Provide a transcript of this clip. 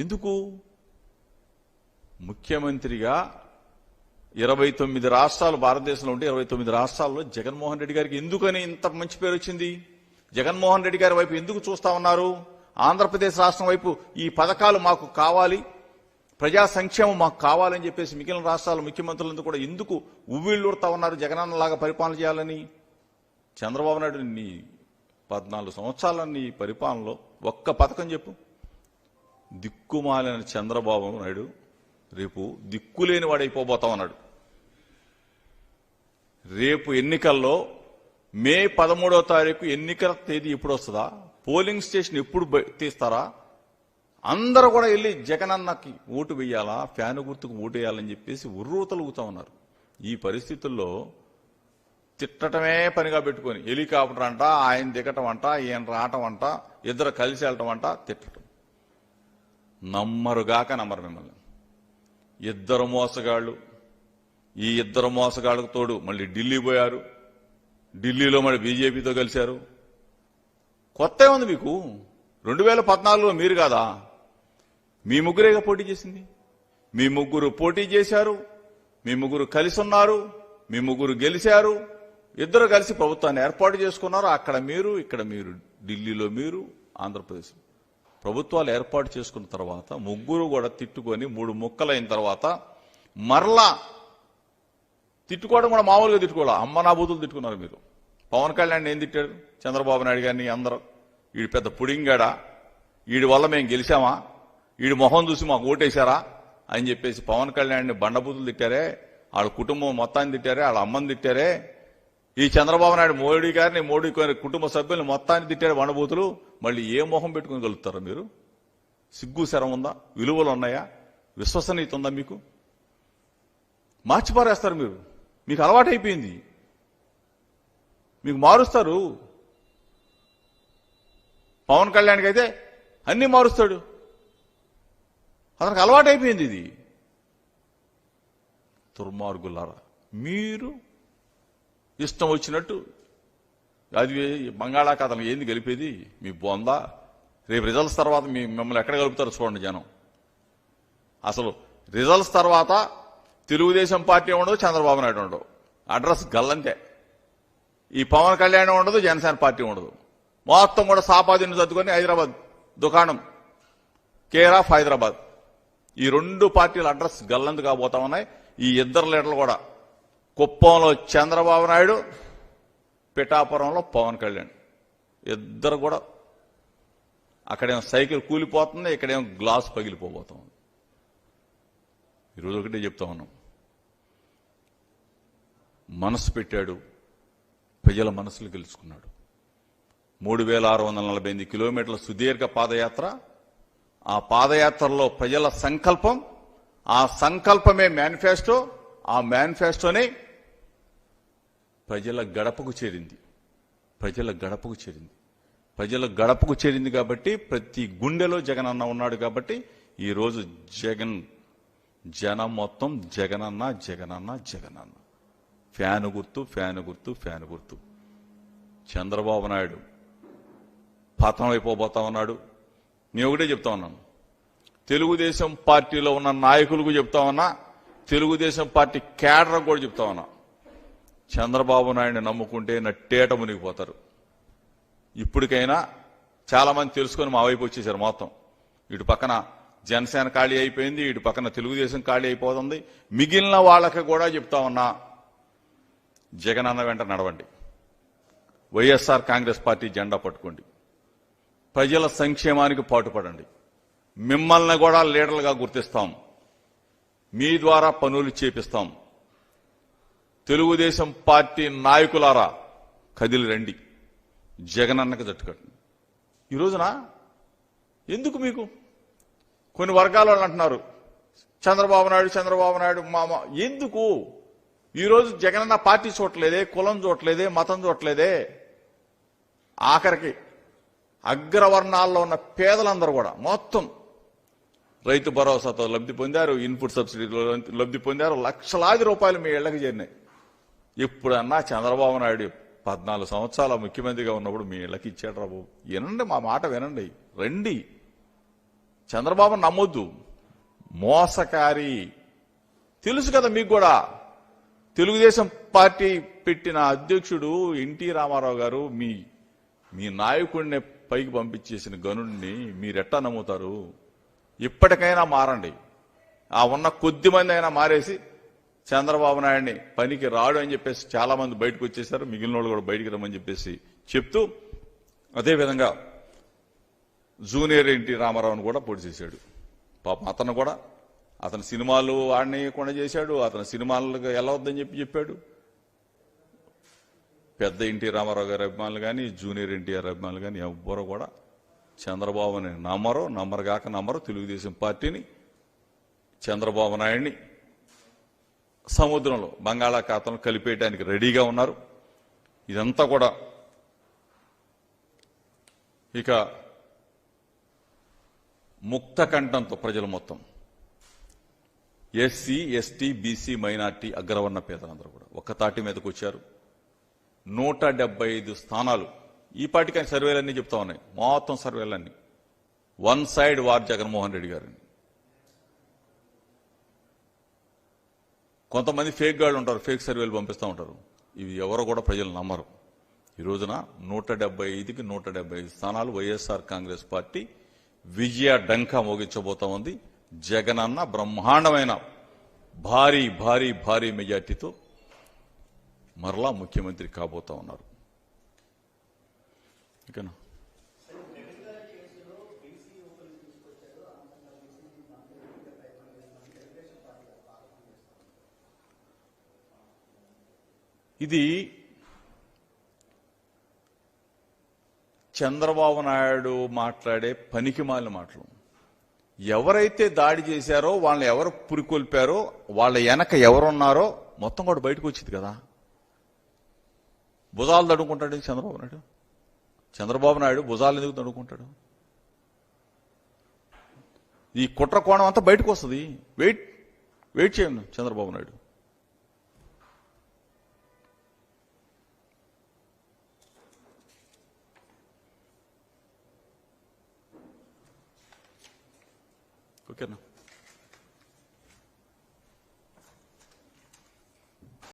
ఎందుకు ముఖ్యమంత్రిగా 29 రాష్ట్రాలు భారతదేశంలో ఉంటే 29 రాష్ట్రాల్లో జగన్మోహన్ రెడ్డి గారికి ఎందుకని ఇంత మంచి పేరు వచ్చింది? జగన్మోహన్ రెడ్డి గారి వైపు ఎందుకు చూస్తా ఉన్నారు? ఆంధ్రప్రదేశ్ రాష్ట్రం వైపు ఈ పథకాలు మాకు కావాలి, ప్రజా సంక్షేమం మాకు కావాలని చెప్పేసి మిగిలిన రాష్ట్రాల ముఖ్యమంత్రులందరూ కూడా ఎందుకు ఉవ్విళ్ళూరుతా ఉన్నారు జగనన్నలాగా పరిపాలన చేయాలని? చంద్రబాబు నాయుడు నీ 14 సంవత్సరాల నీ పరిపాలనలో ఒక్క పథకం చెప్పు. దిక్కుమాలిన చంద్రబాబు నాయుడు రేపు దిక్కులేని వాడైపోబోతా ఉన్నాడు. రేపు ఎన్నికల్లో మే 13వ తారీఖు ఎన్నికల తేదీ ఎప్పుడు వస్తుందా? పోలింగ్ స్టేషన్ ఎప్పుడు తీస్తారా? అందరూ కూడా వెళ్ళి జగనన్నకి ఓటు వేయాలా, ఫ్యాను గుర్తుకు ఓటు వేయాలని చెప్పేసి ఉర్రూతలుగుతా ఉన్నారు. ఈ పరిస్థితుల్లో తిట్టటమే పనిగా పెట్టుకొని హెలికాప్టర్ అంట, ఆయన దిగటం అంట, ఈయన రావటం అంట, ఇద్దరు కలిసి వెళ్ళటం అంట, తిట్టడం. నమ్మరుగాక నమ్మరు మిమ్మల్ని. ఇద్దరు మోసగాళ్లు, ఈ ఇద్దరు మోసగాళ్లకు తోడు మళ్ళీ ఢిల్లీ పోయారు, ఢిల్లీలో మళ్ళీ బీజేపీతో కలిశారు. కొత్త ఉంది మీకు. 2014లో మీరు కాదా? మీ ముగ్గురేగా పోటీ చేసింది. మీ ముగ్గురు పోటీ చేశారు, మీ ముగ్గురు కలిసి ఉన్నారు, మీ ముగ్గురు గెలిచారు, ఇద్దరు కలిసి ప్రభుత్వాన్ని ఏర్పాటు చేసుకున్నారు. అక్కడ మీరు, ఇక్కడ మీరు, ఢిల్లీలో మీరు, ఆంధ్రప్రదేశ్ ప్రభుత్వాలు ఏర్పాటు చేసుకున్న తర్వాత ముగ్గురు కూడా తిట్టుకొని 3 ముక్కలైన తర్వాత మరలా తిట్టుకోవడం కూడా మామూలుగా తిట్టుకోవాలి. అమ్మ నా బూతులు తిట్టుకున్నారు మీరు. పవన్ కళ్యాణ్ ఏం తిట్టాడు? చంద్రబాబు నాయుడు గారిని అందరూ వీడి పెద్ద పుడింగాడా, వీడి వల్ల మేము గెలిచామా, వీడి మొహం చూసి మాకు ఓటేశారా అని చెప్పేసి పవన్ కళ్యాణ్ని బండబూతులు తిట్టారే, వాళ్ళ కుటుంబం మొత్తాన్ని తిట్టారే, వాళ్ళ అమ్మని తిట్టారే. ఈ చంద్రబాబు నాయుడు మోడీ గారిని, మోడీ కుటుంబ సభ్యులను మొత్తాన్ని తిట్టారు బండబూతులు. మళ్ళీ ఏ మొహం పెట్టుకుని కలుగుతారా మీరు? సిగ్గు శరం ఉందా? విలువలు ఉన్నాయా? విశ్వసనీయత ఉందా మీకు? మార్చిపారేస్తారు మీరు. మీకు అలవాటైపోయింది. మీకు మారుస్తారు. పవన్ కళ్యాణ్కి అయితే అన్ని మారుస్తాడు. అతనికి అలవాటైపోయింది ఇది. దుర్మార్గులారా, మీరు ఇష్టం వచ్చినట్టు అది బంగాళాఖాతంలో ఏంది గెలిపేది? మీ బొందా. రేపు రిజల్ట్స్ తర్వాత మిమ్మల్ని ఎక్కడ కలుపుతారో చూడండి జనం. అసలు రిజల్ట్స్ తర్వాత తెలుగుదేశం పార్టీ ఉండదు, చంద్రబాబు నాయుడు ఉండదు, అడ్రస్ గల్లంతే. ఈ పవన్ కళ్యాణ్ ఉండదు, జనసేన పార్టీ ఉండదు. మొత్తం కూడా సాపాదిని చదువుకొని హైదరాబాద్ దుకాణం, కేర్ ఆఫ్ హైదరాబాద్. ఈ 2 పార్టీల అడ్రస్ గల్లందు కాబోతా ఉన్నాయి. ఈ ఇద్దరు లీడర్లు కూడా, కుప్పంలో చంద్రబాబు నాయుడు, పిఠాపురంలో పవన్ కళ్యాణ్, ఇద్దరు కూడా అక్కడేమో సైకిల్ కూలిపోతుంది, ఇక్కడేమో గ్లాస్ పగిలిపోబోతుంది. ఈరోజు ఒకటే చెప్తా ఉన్నాం, మనసు పెట్టాడు, ప్రజల మనసులు గెలుచుకున్నాడు. 3648 కిలోమీటర్ల సుదీర్ఘ పాదయాత్ర. ఆ పాదయాత్రలో ప్రజల సంకల్పం, ఆ సంకల్పమే మేనిఫెస్టో, ఆ మేనిఫెస్టోనే ప్రజల గడపకు చేరింది. ప్రజల గడపకు చేరింది. ప్రజల గడపకు చేరింది కాబట్టి ప్రతి గుండెలో జగన్ అన్న ఉన్నాడు కాబట్టి ఈరోజు జనం మొత్తం జగనన్న జగనన్న జగనన్న. ఫ్యాను గుర్తు, ఫ్యాను గుర్తు, ఫ్యాను గుర్తు. చంద్రబాబు నాయుడు పతనం అయిపోబోతా ఉన్నాడు. నేను ఒకటే చెప్తా ఉన్నాను, తెలుగుదేశం పార్టీలో ఉన్న నాయకులకు చెప్తా ఉన్నా, తెలుగుదేశం పార్టీ కేడర్ కూడా చెప్తా ఉన్నా, చంద్రబాబు నాయుడిని నమ్ముకుంటే నట్టేట మునిగిపోతారు. ఇప్పటికైనా చాలా మంది తెలుసుకొని మా వైపు వచ్చేసారు. మొత్తం ఇటు పక్కన జనసేన ఖాళీ అయిపోయింది, ఇటు పక్కన తెలుగుదేశం ఖాళీ అయిపోతుంది. మిగిలిన వాళ్ళకి కూడా చెప్తా ఉన్నా, జగనన్న వెంట నడవండి, వైఎస్ఆర్ కాంగ్రెస్ పార్టీ జెండా పట్టుకోండి, ప్రజల సంక్షేమానికి పాటుపడండి. మిమ్మల్ని కూడా లీడర్లుగా గుర్తిస్తాం, మీ ద్వారా పనులు చేపిస్తాం. తెలుగుదేశం పార్టీ నాయకులారా కదిలి రండి, జగనన్నకి జట్టుకట్టండి. ఈ రోజున ఎందుకు మీకు కొన్ని వర్గాల వాళ్ళు అంటున్నారు చంద్రబాబు నాయుడు మామ. ఎందుకు ఈరోజు జగనన్న పార్టీ చూడలేదే, కులం చూడలేదే, మతం చూడలేదే. ఆఖరికి అగ్రవర్ణాల్లో ఉన్న పేదలందరూ కూడా మొత్తం రైతు భరోసాతో లబ్ధి పొందారు, ఇన్పుట్ సబ్సిడీలో లబ్ధి పొందారు. లక్షలాది రూపాయలు మీ ఇళ్లకు చేరినాయి. ఎప్పుడన్నా చంద్రబాబు నాయుడు 14 సంవత్సరాల ముఖ్యమంత్రిగా ఉన్నప్పుడు మీ ఇళ్లకి ఇచ్చాడు రా బాబు? వినండి, మా మాట వినండి, రండి. చంద్రబాబు నమ్మొద్దు, మోసకారి. తెలుసు కదా మీకు కూడా. తెలుగుదేశం పార్టీ పెట్టిన అధ్యక్షుడు ఎన్టీ రామారావు గారు మీ నాయకుడిని పైకి పంపించేసిన గనుడిని మీరెట్టా నమ్ముతారు? ఇప్పటికైనా మారండి. ఆ ఉన్న కొద్ది మంది అయినా మారేసి చంద్రబాబు నాయుడిని పనికి రాడు అని చెప్పేసి చాలా మంది బయటకు వచ్చేశారు. మిగిలిన వాళ్ళు కూడా బయటికి రమ్మని చెప్పేసి చెప్తూ, అదేవిధంగా జూనియర్ ఎన్టీ రామారావును కూడా పొడి చేశాడు. పాపం అతను కూడా అతని సినిమాలు ఆడనీయకుండా చేశాడు. అతని సినిమాలకు వెళ్ళవద్దని చెప్పాడు. పెద్ద ఎన్టీ రామారావు గారి అభిమానులు కానీ, జూనియర్ ఎన్టీఆర్ అభిమానులు కానీ ఎవ్వరూ కూడా చంద్రబాబుని నమ్మరు. తెలుగుదేశం పార్టీని, చంద్రబాబు నాయుడిని సముద్రంలో, బంగాళాఖాతంలో కలిపేయడానికి రెడీగా ఉన్నారు. ఇదంతా కూడా ఇక ముక్త కంఠంతో ప్రజలు మొత్తం ఎస్సీ, ఎస్టీ, బీసీ, మైనార్టీ, అగ్రవర్ణ పేదలందరూ కూడా ఒక్క తాటి మీదకి వచ్చారు. 175 స్థానాలు ఈ పార్టీకి సర్వేలన్నీ చెప్తా ఉన్నాయి. మొత్తం సర్వేలన్నీ one side war Jaganmohan Reddy గారిని. కొంతమంది ఫేక్ గాళ్ళు ఉంటారు, ఫేక్ సర్వేలు పంపిస్తూ ఉంటారు. ఇవి ఎవరు కూడా ప్రజలు నమ్మరు. ఈ రోజున 175కి 175 స్థానాలు వైఎస్ఆర్ కాంగ్రెస్ పార్టీ విజయ డంకా మోగించబోతా ఉంది. జగనన్న బ్రహ్మాండమైన భారీ భారీ భారీ మెజార్టీతో మరలా ముఖ్యమంత్రి కాబోతా ఉన్నారు. ఓకేనా? ఇది చంద్రబాబు నాయుడు మాట్లాడే పనికిమాలిన మాటలు. ఎవరైతే దాడి చేశారో, వాళ్ళని ఎవరు పురికొల్పారో, వాళ్ళ వెనక ఎవరున్నారో మొత్తం కూడా బయటకు వచ్చింది కదా. భుజాలు తడుకుంటాడు చంద్రబాబు నాయుడు. చంద్రబాబు నాయుడు భుజాలు ఎందుకు తడుకుంటాడు? ఈ కుట్ర కోణం అంతా బయటకు వస్తుంది. వెయిట్ చేయండి చంద్రబాబు నాయుడు. ఓకేనా?